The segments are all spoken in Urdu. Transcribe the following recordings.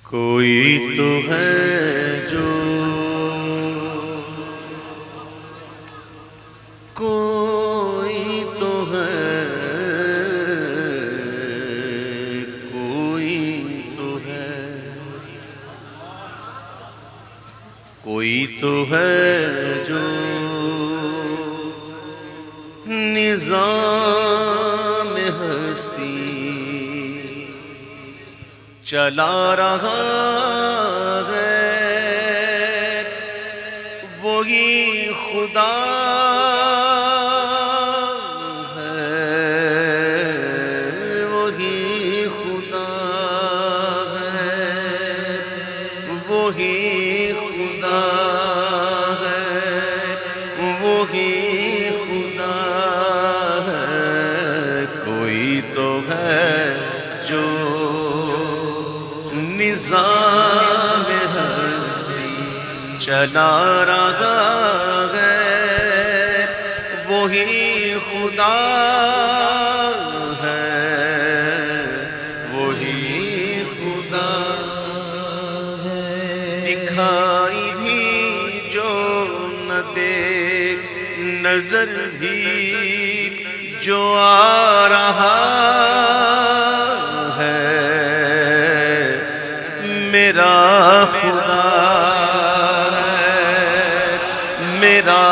کوئی تو ہے جو کوئی تو ہے کوئی تو ہے کوئی تو ہے جو نظام ہستی چلا رہا ہے، وہی خدا ہے، وہی خدا ہے، وہی خدا ہے، وہی خدا ہے۔ کوئی تو ہے جو نظام ہستی چلا رہا ہے، وہی خدا ہے، وہی خدا ہے۔ دکھائی بھی جو نہ دیکھ، نظر بھی جو آ رہا ہے، میرا خدا ہے، میرا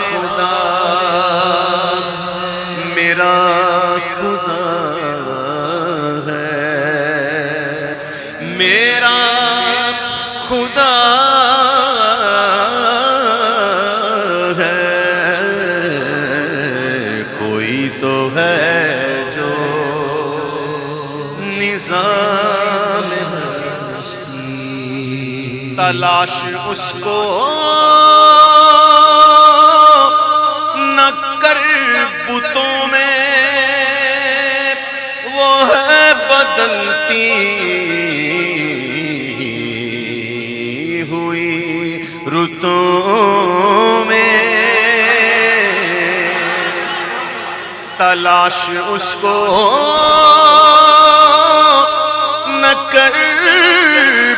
خدا، میرا خدا ہے، میرا خدا ہے۔ کوئی تو ہے جو نظام تلاش اس کو نہ کر بتوں میں، وہ ہے بدلتی ہوئی رتوں میں۔ تلاش اس کو نہ کر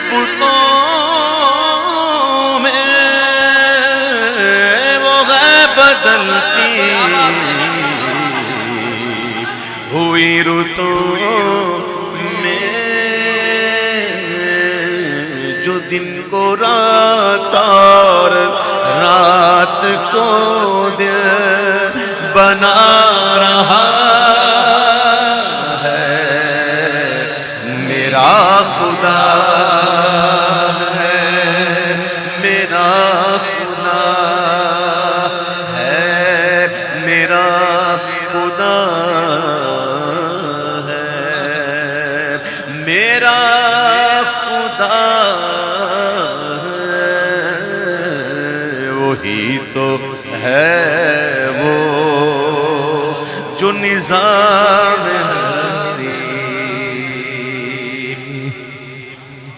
بتوں بدلتی ہوئی رتوں میں، جو دن کو رات اور رات کو دن بنا رہا ہے، میرا خدا ہے، میرا خدا ہے، میرا خدا ہے، میرا خدا ہے۔ وہی تو ہے وہ جو نظام ہستی،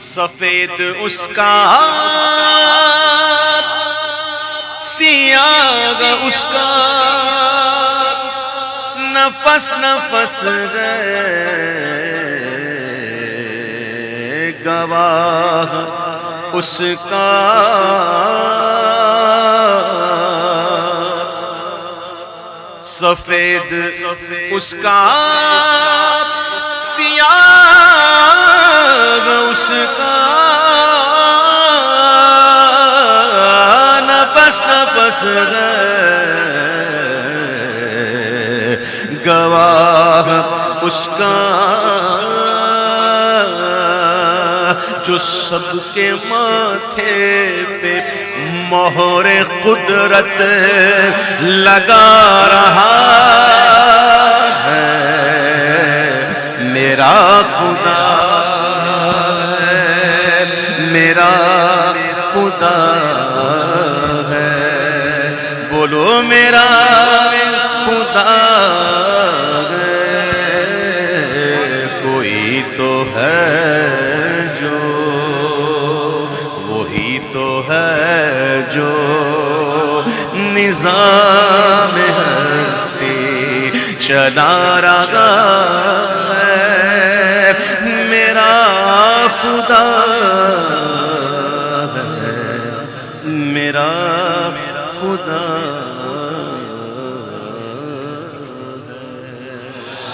سفید اس کا سیاہ اس کا، نفس نفس ہے گواہ اس کا، سفید اس کا سیاہ اس کا، نفس نفس ہے گواہ اس کا، جو سب کے ماتھے پہ مہر قدرت لگا رہا ہے، میرا خدا ہے، میرا خدا ہے، بولو میرا خدا ہے۔ کوئی تو ہے جو، وہی تو ہے جو نظام ہستی چلا رہا ہے، میرا خدا ہے، میرا خدا